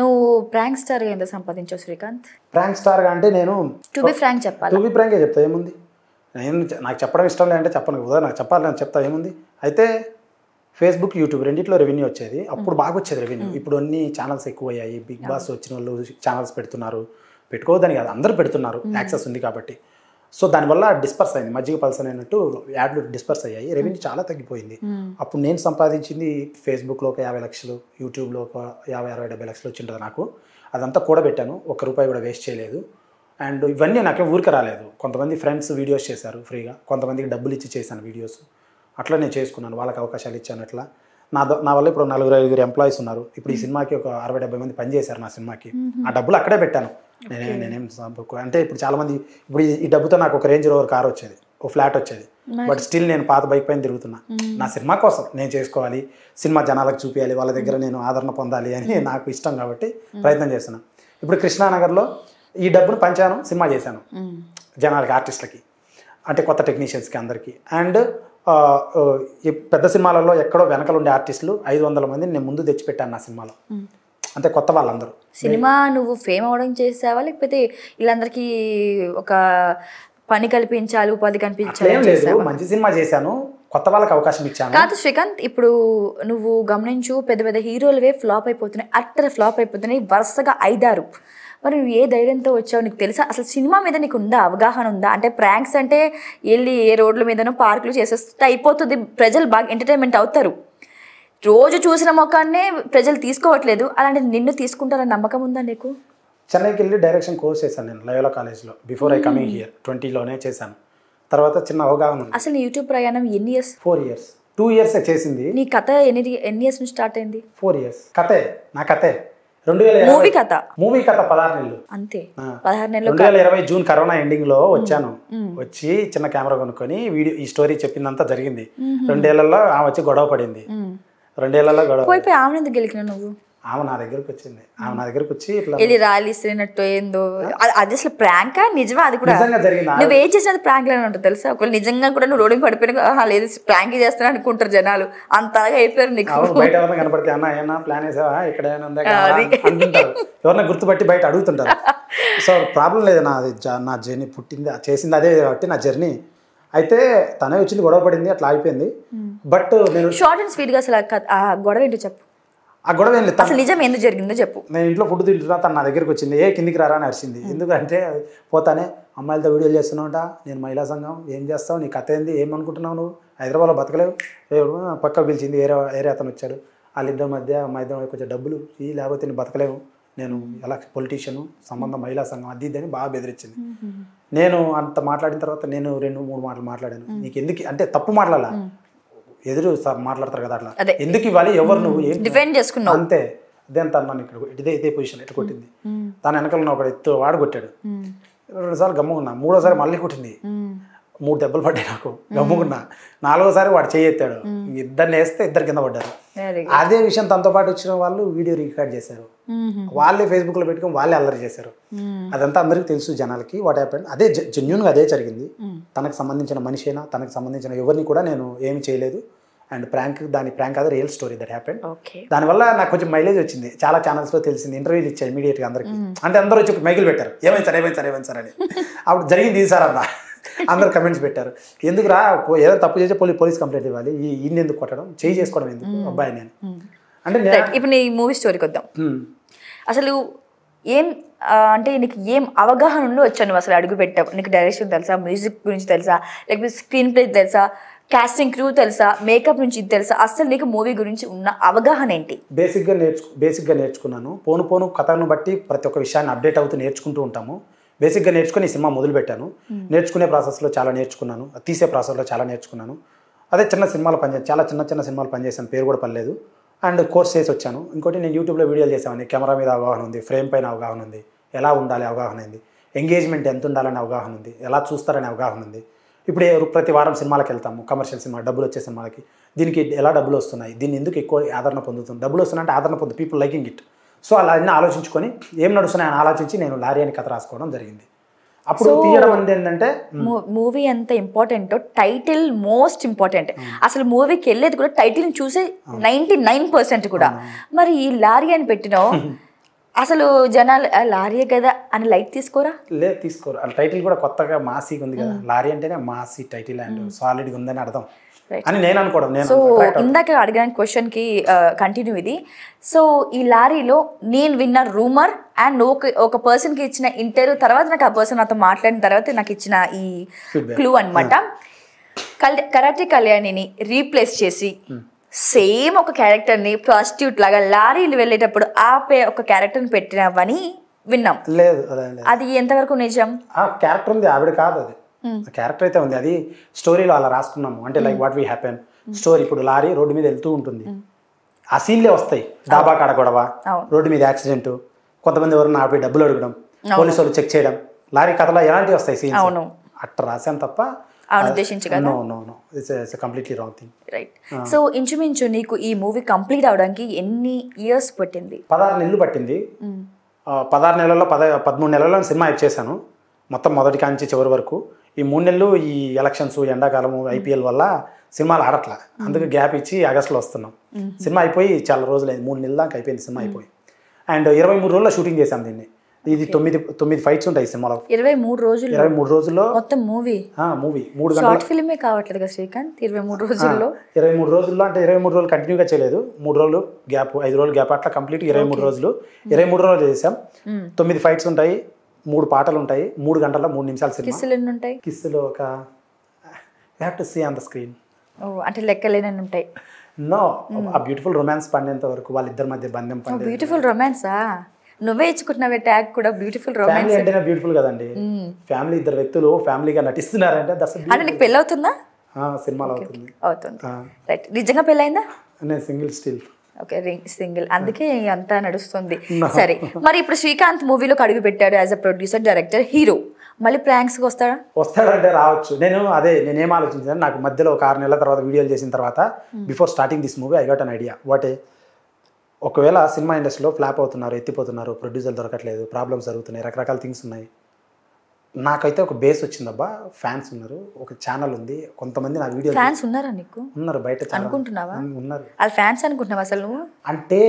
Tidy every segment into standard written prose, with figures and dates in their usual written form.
నువ్వు ప్రాంక్ స్టార్గా ఎంత సంపాదించావు శ్రీకాంత్? ప్రాంక్ స్టార్గా అంటే నేను టు బి ఫ్రాంక్ చెప్పాలి. టు బి ఫ్రాంకే చెప్తా, ఏముంది. నేను నాకు చెప్పడం ఇష్టం లేదంటే చెప్పను కదా, నాకు చెప్పాలి నేను చెప్తా, ఏముంది. అయితే ఫేస్బుక్, యూట్యూబ్ రెండిట్లో రెవెన్యూ వచ్చేది. అప్పుడు బాగా వచ్చేది రెవెన్యూ. ఇప్పుడు అన్ని ఛానల్స్ ఎక్కువ అయ్యాయి. బిగ్ బాస్ వచ్చిన వాళ్ళు ఛానల్స్ పెడుతున్నారు. పెట్టుకోవద్దని కాదు, అందరూ పెడుతున్నారు, యాక్సెస్ ఉంది కాబట్టి. సో దానివల్ల డిస్పర్స్ అయింది, మజ్జిగ పల్సన్ అయినట్టు యాడ్లు డిస్పర్స్ అయ్యాయి, రెవెన్యూ చాలా తగ్గిపోయింది. అప్పుడు నేను సంపాదించింది ఫేస్బుక్లో ఒక 50 లక్షలు, యూట్యూబ్లో ఒక 50-60-70 లక్షలు వచ్చింటుంది నాకు. అదంతా కూడబెట్టాను, ₹1 కూడా వేస్ట్ చేయలేదు. అండ్ ఇవన్నీ నాకేం ఊరికే రాలేదు. కొంతమంది ఫ్రెండ్స్ వీడియోస్ చేశారు ఫ్రీగా, కొంతమందికి డబ్బులు ఇచ్చి చేశాను వీడియోస్. అట్లా నేను చేసుకున్నాను, వాళ్ళకి అవకాశాలు ఇచ్చాను. అట్లా నా వల్ల ఇప్పుడు 4-5 ఎంప్లాయీస్ ఉన్నారు. ఇప్పుడు ఈ సినిమాకి ఒక 60-70 మంది పనిచేశారు నా సినిమాకి. ఆ డబ్బులు అక్కడే పెట్టాను. నేనేం అంటే ఇప్పుడు చాలామంది ఇప్పుడు ఈ డబ్బుతో నాకు ఒక రేంజ్ రోవర్ కార్ వచ్చేది, ఒక ఫ్లాట్ వచ్చేది. బట్ స్టిల్ నేను పాత బైక్ పైన తిరుగుతున్నా. నా సినిమా కోసం నేను చేసుకోవాలి, సినిమా జనాలకు చూపించాలి, వాళ్ళ దగ్గర నేను ఆదరణ పొందాలి అని నాకు ఇష్టం కాబట్టి ప్రయత్నం చేస్తున్నాను. ఇప్పుడు కృష్ణానగర్లో ఈ డబ్బును పంచాను, సినిమా చేశాను జనాలకి, ఆర్టిస్టులకి, అంటే కొత్త టెక్నీషియన్స్కి అందరికీ. అండ్ ఈ పెద్ద సినిమాలలో ఎక్కడో వెనకలు ఉండే ఆర్టిస్టులు 500 మందిని నేను ముందు తెచ్చిపెట్టాను నా సినిమాలో. అంటే కొత్త వాళ్ళందరూ. సినిమా నువ్వు ఫేమ్ అవడం చేసావా, లేకపోతే వీళ్ళందరికీ ఒక పని కల్పించాలి, ఉపాధి కల్పించాలి? మంచి సినిమా చేశాను, కొత్త వాళ్ళకి అవకాశం ఇచ్చాను. కాదు శ్రీకాంత్, ఇప్పుడు నువ్వు గమనించు, పెద్ద పెద్ద హీరోలువే ఫ్లాప్ అయిపోతున్నాయి, అట్టర్ ఫ్లాప్ అయిపోతున్నాయి వరుసగా 5-6. మరి నువ్వు ఏ ధైర్యంతో వచ్చావు? నీకు తెలుసా అసలు సినిమా మీద నీకు ఉందా, అవగాహన ఉందా? అంటే ప్రాంక్స్ అంటే వెళ్ళి ఏ రోడ్ల మీదనో పార్కులు చేసేస్తే అయిపోతుంది, ప్రజలు బాగా ఎంటర్టైన్మెంట్ అవుతారు. రోజు చూసిన మొక్కాన్నే ప్రజలు తీసుకోవట్లేదు, అలాంటి నిన్ను తీసుకుంటారని నమ్మకం ఉందా నీకు? చెన్నైకి వెళ్ళి డైరెక్షన్ కోర్స్ చేశాను నేను లయోలా కాలేజ్లో. బిఫోర్ ఐ కమింగ్ హియర్ 20లోనే చేశాను. తర్వాత చిన్న అవగాహన ఉంది. అసలు యూట్యూబ్ ప్రయాణం ఎన్ని ఇయర్స్? 4 years. 2 years చేసింది. నీ కథ ఎన్ని ఇయర్స్ నుంచి స్టార్ట్ అయింది? 4 years. కథే, నా కథే 2020 మూవీ కథ 16 నెలలు అంతే. 16 నెలలు. 2020 జూన్ కరోనా ఎండింగ్ లో వచ్చాను. వచ్చి చిన్న కెమెరా కొనుక్కొని వీడియో ఈ స్టోరీ చెప్పిందంతా జరిగింది. 2 ఏళ్లలో ఆమె వచ్చి గొడవ పడింది. 2 ఏళ్లలో గొడవ పోయి ఆమె ఎందుకు గెలికినా నువ్వు? ఆమె నా దగ్గరకు వచ్చింది. ఆమె నా దగ్గరకు వచ్చి ఇట్లా వెళ్ళి రాలిసినట్టు ఏందో అది అసలు ప్రాంకా నిజమా? అది కూడా నిజంగా జరిగింది. నువ్వు ఏం చేసినది ప్రాంక్ లానే ఉంటుంది తెలుసా. ఒకవేళ నిజంగా కూడా నువ్వు రోడ్డు పడిపోయినా లేదు ప్రాంక్ చేస్తున్నా అనుకుంటారు జనాలు, అంతగా అయిపోయారు నీకు. బయట ఎవరైనా కనపడితే అన్న ఏమన్నా ప్లాన్ వేసావా, ఇక్కడ ఏమైనా ఉందా అంటుంటారు, ఎవరైనా గుర్తుపట్టి బయట అడుగుతుంటారు. సో ప్రాబ్లం లేదు, నా జర్నీ పుట్టింది చేసింది అదే కాబట్టి నా జర్నీ. అయితే తనే వచ్చింది, గొడవ పడింది, అట్లా అయిపోయింది. బట్ నేను షార్ట్ అండ్ స్వీట్ గా అసలు ఆ గొడవ ఏంటో చెప్పు. ఆ గొడవ ఏం లేదు, అసలు నిజం ఎందుకు జరిగిందో చెప్పు. నేను ఇంట్లో ఫుడ్ తింటున్నా, తను నా దగ్గరికి వచ్చింది, కిందికి రారా అని అరిచింది. ఎందుకంటే పోతానే అమ్మాయిలతో వీడియోలు చేస్తున్నావుట, నేను మహిళా సంఘం, ఏం చేస్తావు, నీ కథ ఏంది, ఏమనుకుంటున్నావు నువ్వు, హైదరాబాద్లో బతకలేవు. పక్క పిలిచింది, ఏరే అతను వచ్చాడు. వాళ్ళిద్దరి మధ్య మా ఇద్దరు కొంచెం డబ్బులు లేకపోతే నేను బతకలేవు, నేను ఎలా పొలిటీషియను, సంబంధం మహిళా సంఘం, అది ఇది అని బాగా బెదిరించింది. నేను అంత మాట్లాడిన తర్వాత నేను 2-3 మాటలు మాట్లాడాను. నీకు ఎందుకు అంటే తప్పు మాట్లాడాలా, ఎదురు మాట్లాడతారు కదా, అట్లా ఎందుకు ఇవ్వాలి, ఎవరు నువ్వు, ఏం డిఫెండ్ చేసుకున్నావు అంతే. దేని తను ఇక్కడ ఇదే పొజిషన్ ఎట్లా కొట్టింది, తన వెనకాల ఒక ఎత్తు వాడు కొట్టాడు. 2 సార్లు గమ్ముకున్నా, 3వసారి మళ్ళీ కొట్టింది, 3 దెబ్బలు పడ్డాయి నాకు, గమ్ముకున్నా. 4వసారి వాడు చేయెత్తాడు, ఇద్దరిని వేస్తే ఇద్దరు కింద పడ్డారు. అదే విషయం తనతో పాటు వచ్చిన వాళ్ళు వీడియో రికార్డ్ చేశారు, వాళ్ళే ఫేస్బుక్ లో పెట్టుకొని వాళ్ళే అల్లరి చేశారు. అదంతా అందరికీ తెలుసు జనాలకి. వాట్ హ్యాపెండ్, అదే జెన్యూన్ గా అదే జరిగింది. తనకు సంబంధించిన మనిషి అయినా తనకు సంబంధించిన ఎవరిని కూడా నేను ఏమి చేయలేదు. అండ్ దాని ప్రాంక్ అది రియల్ స్టోరీ దట్ హ్యాపెండ్. దానివల్ల నాకు కొంచెం మైలేజ్ వచ్చింది, చాలా ఛానల్స్ లో తెలిసింది, ఇంటర్వ్యూలు ఇచ్చాయి ఇమీడియట్ గా అందరికి. అంటే అందరూ వచ్చి మైకులు పెట్టారు, ఏమైంది సార్ అని. అప్పుడు జరిగింది ఇది సార్ అన్న, అందరు కమెంట్స్ పెట్టారు. ఎందుకురా ఏదో తప్పు చేస్తే పోలీస్ కంప్లైంట్ ఇవ్వాలి, ఇన్ని ఎందుకు కొట్టడం, చేసుకోవడం ఎందుకు అబ్బాయి నేను అంటే. ఇప్పుడు నీ మూవీ స్టోరీకి వద్దాం. అసలు ఏం అంటే నీకు ఏం అవగాహన ఉండి వచ్చాను నువ్వు అసలు అడుగు పెట్టావు? నీకు డైరెక్షన్ తెలుసా, మ్యూజిక్ గురించి తెలుసా, లేకపోతే స్క్రీన్ ప్లే తెలుసా, కాస్టింగ్ క్రూ తెలుసా, మేకప్ నుంచి తెలుసా, అసలు నీకు మూవీ గురించి ఉన్న అవగాహన ఏంటి? బేసిక్గా నేర్చుకున్నాను. పోను కథను బట్టి ప్రతి ఒక్క విషయాన్ని అప్డేట్ అవుతూ నేర్చుకుంటూ ఉంటాము. బేసిక్గా నేర్చుకుని ఈ సినిమా మొదలుపెట్టాను. నేర్చుకునే ప్రాసెస్లో చాలా నేర్చుకున్నాను, తీసే ప్రాసెస్లో చాలా నేర్చుకున్నాను. అదే చిన్న సినిమాలు చాలా చిన్న సినిమాలు పనిచేసాను, పేరు కూడా పర్లేదు. అండ్ కోర్స్ చేసి వచ్చాను. ఇంకోటి నేను యూట్యూబ్లో వీడియోలు చేసామని, కెమెరా మీద అవగాహన ఉంది, ఫ్రేమ్ పైన అవగాహన ఉంది, ఎలా ఉండాలి అవగాహన ఉంది, ఎంగేజ్మెంట్ ఎంత ఉండాలని అవగాహన ఉంది, ఎలా చూస్తారని అవగాహన ఉంది. ఇప్పుడు ప్రతి వారం సినిమాలకు వెళ్తాము, కమర్షియల్ సినిమా, డబ్బులు వచ్చే సినిమాలకి. దీనికి ఎలా డబ్బులు వస్తున్నాయి, దీన్ని ఎందుకు ఎక్కువ ఆదరణ పొందుతుంది, డబ్బులు వస్తున్నాయంటే ఆదరణ పొందు, పీపుల్ లైకింగ్ ఇట్. సో అలా అన్నీ ఆలోచించుకొని ఏం నడుస్తున్నాయని ఆలోచించి నేను లారీ అని కథ రాసుకోవడం జరిగింది. అప్పుడు తీయడం అనేది ఏంటంటే మూవీ ఎంత ఇంపార్టెంటో టైటిల్ మోస్ట్ ఇంపార్టెంట్. అసలు మూవీకి వెళ్ళేది కూడా టైటిల్ని చూసే 99% కూడా. మరి ఈ లారీ అని పెట్టినావు, అసలు జనాలు లారీయే కదా అని లైట్ తీసుకోరా? లేదు తీసుకోరు. ఆ టైటిల్ కూడా కొత్తగా మాసీగా ఉంది కదా, లారీ అంటేనే మాసీ టైటిల్ అండ్ సాలిడ్గా ఉందని అర్థం అని నేను అనుకోవడం. నేను సో ఇందాక అడిగిన క్వశ్చన్కి కంటిన్యూ ఇది. సో ఈ లారీలో నేను విన్న రూమర్ అండ్ ఒక పర్సన్కి ఇచ్చిన ఇంటర్వ్యూ తర్వాత నాకు ఆ పర్సన్ నాతో మాట్లాడిన తర్వాత నాకు ఇచ్చిన ఈ క్లూ అనమాట. కరాటే కళ్యాణిని రీప్లేస్ చేసి సేమ్ ఒక క్యారెక్టర్ని ప్రాస్టిట్యూట్ లాగా లారీలు వెళ్ళేటప్పుడు ఆపే ఒక క్యారెక్టర్ని పెట్టినవని విన్నాం. లేదు అది ఎంతవరకు నిజం? ఆ క్యారెక్టర్ ఉంది, ఆవిడ కాదు అది. క్యారెక్టర్ అయితే ఉంది, అది స్టోరీలో అలా రాసుకున్నాము. అంటే like what we happen story. ఇప్పుడు లారీ రోడ్డు మీద వెళ్తూ ఉంటుంది, ఆ సీన్లే వస్తాయి. డాబా కాడ గొడవ, రోడ్డు మీద యాక్సిడెంట్, కొంతమంది ఎవరన్నా ఆపి డబ్బులు అడగడం, పోలీసు వాళ్ళు చెక్ చేయడం, లారీ కథలో ఎలాంటివి వస్తాయి సీన్స్. అట్లా రాశాను తప్ప completely wrong thing. Right. So ఇంచుమించు నీకు ఈ మూవీ కంప్లీట్ అవడానికి ఎన్ని ఇయర్స్ పట్టింది? 16 నెలలు పట్టింది. 16 నెలల్లో 13 నెలల్లో సినిమా ఇచ్చేసాను మొత్తం, మొదటి కాంచి చివరి వరకు. ఈ 3 నెలలు ఈ ఎలక్షన్స్, ఎండాకాలము, ఐపీఎల్ వల్ల సినిమాలు ఆడట్లా, అందుకు గ్యాప్ ఇచ్చి ఆగస్టులో వస్తున్నాం. సినిమా అయిపోయి చాలా రోజులు అయింది, 3 నెలల దాకా అయిపోయింది సినిమా అయిపోయి. అండ్ 23 రోజుల్లో షూటింగ్ చేశాం దీన్ని. ఇది 9 ఫైట్స్ ఉంటాయి సినిమాలో. 23 రోజుల్లో మొత్తం మూవీ 3 గంటల షార్ట్ ఫిల్మే కావట్లేదు కదా శ్రీకాంత్. 23 రోజుల్లో 23 రోజుల్లో అంటే 23 రోజులు కంటిన్యూగా చేయలేదు, 3 రోజులు గ్యాప్, 5 రోజులు గ్యాప్, అట్లా కంప్లీట్ 23 రోజులు. 23 రోజులు చేసాం. 9 ఫైట్స్ ఉంటాయి, 3 పాటలు ఉంటాయి, 3 గంటల 3 నిమిషాల సినిమా. కిస్సులు ఎన్ని ఉంటాయి? కిస్సులు ఒక you have to see on the screen. అంటే లెక్కలేనని ఉంటాయి. నో, ఆ బ్యూటిఫుల్ రొమాన్స్ పండేంత వరకు వాళ్ళిద్దరి మధ్య బంధం పండే. బ్యూటిఫుల్ రొమాన్సా? నువ్వే ఇచ్చుకుంటున్నావే ట్యాగ్ కూడా, బ్యూటిఫుల్ రొమాన్స్. ఫ్యామిలీ అంటేనే బ్యూటిఫుల్ కదండి. ఫ్యామిలీ, ఇద్దరు వ్యక్తులు ఫ్యామిలీగా నటిస్తున్నారంటే అంటే నీకు పెళ్ళి అవుతుందా? సినిమాలో అవుతుంది. రైట్. నిజంగా పెళ్ళైందా? నేను సింగిల్ స్టిల్. ఓకే, సింగిల్, అందుకే అంతా నడుస్తుంది. సరే, మరి ఇప్పుడు శ్రీకాంత్ మూవీలోకి అడుగు పెట్టాడు as a producer, director, hero. మళ్ళీ ప్రాంక్స్కి వస్తాడంటే రావచ్చు. నేనేం ఆలోచించాను, నాకు మధ్యలో ఒక 6 నెలల తర్వాత వీడియోలు చేసిన తర్వాత, before starting this movie I got an idea. ఒకవేళ సినిమా ఇండస్ట్రీలో ఫ్లాప్ అవుతున్నారు, ఎత్తిపోతున్నారు, ప్రొడ్యూసర్ దొరకట్లేదు, ప్రాబ్లమ్స్ జరుగుతున్నాయి, రకరకాల థింగ్స్ ఉన్నాయి. నాకైతే ఒక బేస్ వచ్చిందబ్బా, ఫ్యాన్స్ ఉన్నారు, ఒక ఛానల్ ఉంది, కొంతమంది నా వీడియో ఫ్యాన్స్ ఉన్నారా నీకు? ఉన్నారు బయట. అనుకుంటున్నావా? ఉన్నారు. అది ఫ్యాన్స్ అనుకుంటున్నావా అసలు నువ్వు? అంటే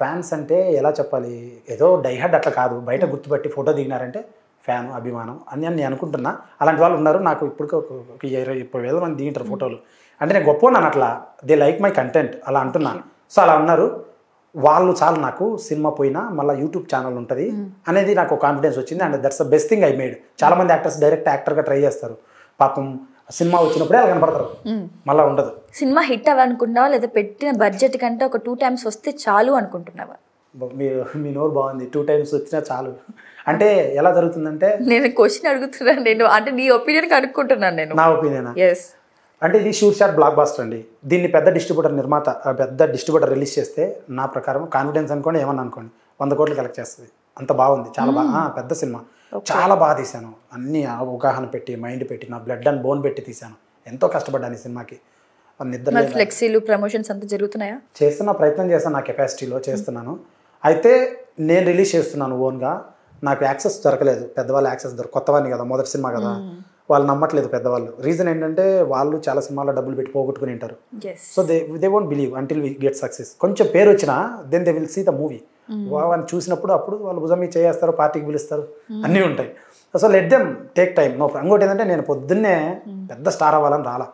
ఫ్యాన్స్ అంటే ఎలా చెప్పాలి, ఏదో డైహార్డ్ అట్లా కాదు, బయట గుర్తుపట్టి ఫోటో దిగినారంటే ఫ్యాను, అభిమానం అని నేను అనుకుంటున్నా. అలాంటి వాళ్ళు ఉన్నారు. నాకు ఇప్పుడు ఒక 20,000 మంది దిగింటారు ఫోటోలు. అంటే నేను గొప్ప ఉన్నాను అట్లా, దే లైక్ మై కంటెంట్ అలా అంటున్నా. సో అలా ఉన్నారు వాళ్ళు. చాలు నాకు సినిమా పోయినా మళ్ళీ యూట్యూబ్ ఛానల్ ఉంటుంది అనేది నాకు కాన్ఫిడెన్స్ వచ్చింది. And that's the best thing I made. చాలా మంది యాక్టర్స్ డైరెక్ట్ యాక్టర్గా ట్రై చేస్తారు, పాపం సినిమా వచ్చినప్పుడే అలా కనపడతారు, మళ్ళీ ఉండదు. సినిమా హిట్ అవ్వాలనుకుంటున్నావా, లేదా పెట్టిన బడ్జెట్ కంటే ఒక 2 times వస్తే చాలు అనుకుంటున్నావా? మీ నోరు బాగుంది, 2 times వచ్చినా చాలు అంటే ఎలా జరుగుతుందంటే, నేను క్వశ్చన్ అడుగుతున్నాను, నేను అంటే నీ ఒపీనియన్ కనుక్కుంటున్నాను. నేను నా ఒపీనియన్ ఎస్ అంటే ఇది షూట్ షాట్ బ్లాక్ బాస్టర్ అండి. దీన్ని పెద్ద డిస్ట్రిబ్యూటర్ రిలీజ్ చేస్తే నా ప్రకారం కాన్ఫిడెన్స్ అనుకోండి, ఏమన్నా అనుకోండి, 100 కోట్లు కలెక్ట్ చేస్తుంది. అంత బాగుంది, చాలా బాగా, పెద్ద సినిమా, చాలా బాగా తీశాను. అన్ని అవగాహన పెట్టి, మైండ్ పెట్టి, నా బ్లడ్ అండ్ బోన్ పెట్టి తీశాను. ఎంతో కష్టపడ్డాను ఈ సినిమాకి. నిద్ర ఫ్లెక్సీలు, ప్రమోషన్స్ అంతా జరుగుతున్నాయా? ప్రయత్నం చేస్తాను, నా కెపాసిటీలో చేస్తున్నాను. అయితే నేను రిలీజ్ చేస్తున్నాను ఓన్గా. నాకు యాక్సెస్ దొరకలేదు, పెద్దవాళ్ళు యాక్సెస్ కొత్తవాడిని కదా, మొదటి సినిమా కదా, వాళ్ళు నమ్మట్లేదు పెద్దవాళ్ళు. రీజన్ ఏంటంటే వాళ్ళు చాలా సినిమాల్లో డబ్బులు పెట్టి పోగొట్టుకుని ఉంటారు. So they won't believe until we get success. కొంచెం పేరు వచ్చినా then they will see the movie. వాళ్ళని చూసినప్పుడు అప్పుడు వాళ్ళు భుజం మీద చేస్తారు, పార్టీకి పిలుస్తారు, అన్నీ ఉంటాయి. So let them take time. ఇంకోటి ఏంటంటే నేను పొద్దున్నే పెద్ద స్టార్ అవ్వాలని రాలా,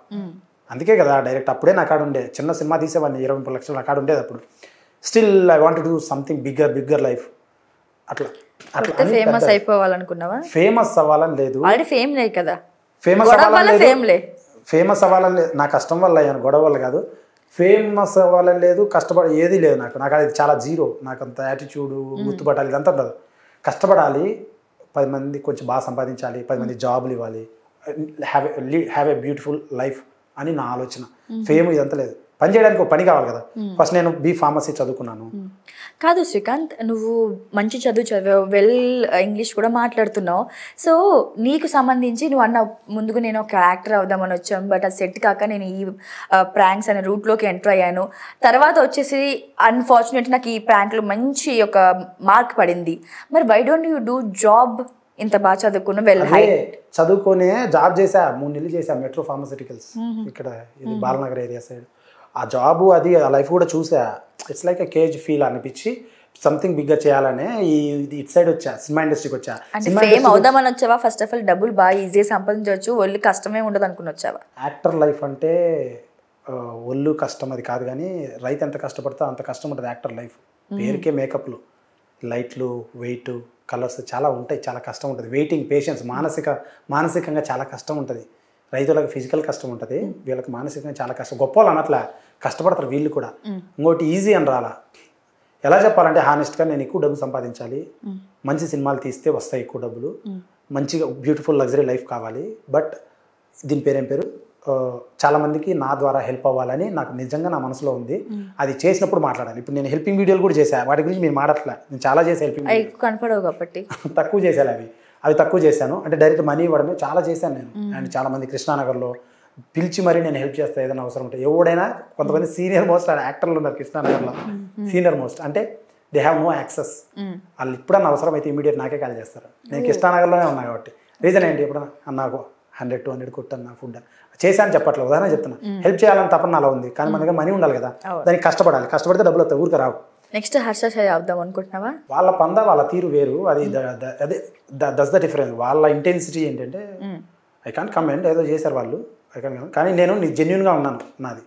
అందుకే కదా డైరెక్ట్ అప్పుడే నా కాడ ఉండే. చిన్న సినిమా తీసేవాడిని, 20-30 లక్షలు నా కాడ ఉండేది అప్పుడు. Still I want to do something bigger life. అట్లా ఫేమస్ అయిపోవాలనుకున్నావా? ఫేమస్ అవ్వాలని లేదు, ఫేమ్ లేదు కదా. ఫేమస్ అవ్వాలని లేదు, నా కష్టం వల్ల అయ్యాను, గొడవ వల్ల కాదు. ఫేమస్ అవ్వాలని లేదు, కష్టపడి ఏది లేదు నాకు అది చాలా జీరో. నాకు అంత యాటిట్యూడ్, గుర్తుపట్టాలి ఇదంతా ఉండదు. కష్టపడాలి, 10 మంది కొంచెం బాగా సంపాదించాలి, 10 మంది జాబులు ఇవ్వాలి, హ్యావ్ ఎ బ్యూటిఫుల్ లైఫ్ అని నా ఆలోచన. ఫేమ్ ఇదంతా లేదు, పని చేయడానికి ఒక పని కావాలి కదా. ఫస్ట్ నేను B.Pharmacy చదువుకున్నాను. కాదు శ్రీకాంత్, నువ్వు మంచి చదివావు, వెల్ ఇంగ్లీష్ కూడా మాట్లాడుతున్నావు. సో నీకు సంబంధించి నువ్వు అన్న ముందుకు నేను ఒక యాక్టర్ అవుదామని వచ్చాను, బట్ అది సెట్ కాక నేను ఈ ప్రాంక్స్ అనే రూట్లోకి ఎంటర్ అయ్యాను. తర్వాత వచ్చేసి అన్ఫార్చునేట్ నాకు ఈ ప్రాంక్లో మంచి ఒక మార్క్ పడింది. మరి why don't you do job? ఇంత బాగా చదువుకున్నా, వెల్ హైట్ చదువుకునే జాబ్ చేసా, 3 నెలలు చేసా, మెట్రో ఫార్మాస్యూటికల్స్ ఇక్కడ ఇది బాలనగర్ ఏరియా సైడ్. ఆ జాబు అది ఆ లైఫ్ కూడా చూసా. It's like a cage feel అనిపించి సంథింగ్ బిగ్గా చేయాలనే ఇటు సైడ్ వచ్చా, సినిమా ఇండస్ట్రీకి వచ్చా. అంటే ఫేమ్ అవుదామని వచ్చావా? ఫస్ట్ ఆఫ్ ఆల్ డబ్బులు బాగా ఈజీగా సంపాదించవచ్చు, ఒళ్ళు కష్టమే ఉండదు అనుకుని వచ్చావా? యాక్టర్ లైఫ్ అంటే ఒళ్ళు కష్టం అది కాదు, కానీ రైతు ఎంత కష్టపడతా అంత కష్టం ఉంటుంది యాక్టర్ లైఫ్. పేరుకే మేకప్లు, లైట్లు, వెయిట్, కలర్స్ చాలా ఉంటాయి, చాలా కష్టం ఉంటుంది. వెయిటింగ్, పేషెన్స్, మానసికంగా చాలా కష్టం ఉంటుంది. రైతులకు ఫిజికల్ కష్టం ఉంటుంది, వీళ్ళకి మానసికంగా చాలా కష్టం. గొప్ప వాళ్ళు అన్నట్లా కష్టపడతారు వీళ్ళు కూడా. ఇంకోటి ఈజీ అని రాలా. ఎలా చెప్పాలంటే హానెస్ట్గా నేను ఎక్కువ డబ్బు సంపాదించాలి, మంచి సినిమాలు తీస్తే వస్తాయి ఎక్కువ డబ్బులు, మంచిగా బ్యూటిఫుల్ లగ్జరీ లైఫ్ కావాలి. బట్ దీని పేరేం పేరు, చాలామందికి నా ద్వారా హెల్ప్ అవ్వాలని నాకు నిజంగా నా మనసులో ఉంది. అది చేసినప్పుడు మాట్లాడాలి. ఇప్పుడు నేను హెల్పింగ్ వీడియోలు కూడా చేశాను, వాటి గురించి మీరు మాట్లాడలే. నేను చాలా చేశాను హెల్పింగ్, కనపడవు కాబట్టి తక్కువ చేశాను. అవి తక్కువ చేశాను, అంటే డైరెక్ట్ మనీ ఇవ్వడమే చాలా చేశాను నేను. అండ్ చాలామంది కృష్ణానగర్లో పిలిచి మరీ నేను హెల్ప్ చేస్తాను ఏదైనా అవసరం ఉంటే. ఎవడైనా కొంతమంది సీనియర్ మోస్ట్ యాక్టర్లు ఉన్నారు కృష్ణానగర్లో, సీనియర్ మోస్ట్ అంటే దే హ్యావ్ నో యాక్సెస్. వాళ్ళు ఎప్పుడన్నా అవసరం అయితే ఇమీడియట్ నాకే కాల్ చేస్తారు. నేను కృష్ణానగర్లోనే ఉన్నా కాబట్టి. రీజన్ ఏంటి, ఎప్పుడన్నా నాకు 100-200 కొట్టన్నా ఫుడ్ చేశాను చెప్పట్లేదు, ఉదాహరణ చెప్తున్నా. హెల్ప్ చేయాలని తప్పన అలా ఉంది, కానీ మన దగ్గర మనీ ఉండాలి కదా, దానికి కష్టపడాలి. కష్టపడితే డబ్బులు వస్తాయి, ఊరికి రావు. నెక్స్ట్ హర్ష అవుదాం అనుకుంటున్నావా? వాళ్ళ వాళ్ళ తీరు వేరు, అది అదే దట్స్ ద డిఫరెన్స్. వాళ్ళ ఇంటెన్సిటీ ఏంటంటే ఐ కాంట్ కమెంట్, ఏదో చేశారు వాళ్ళు, ఐ కాంట్, కానీ నేను జెన్యున్గా ఉన్నాను నాది.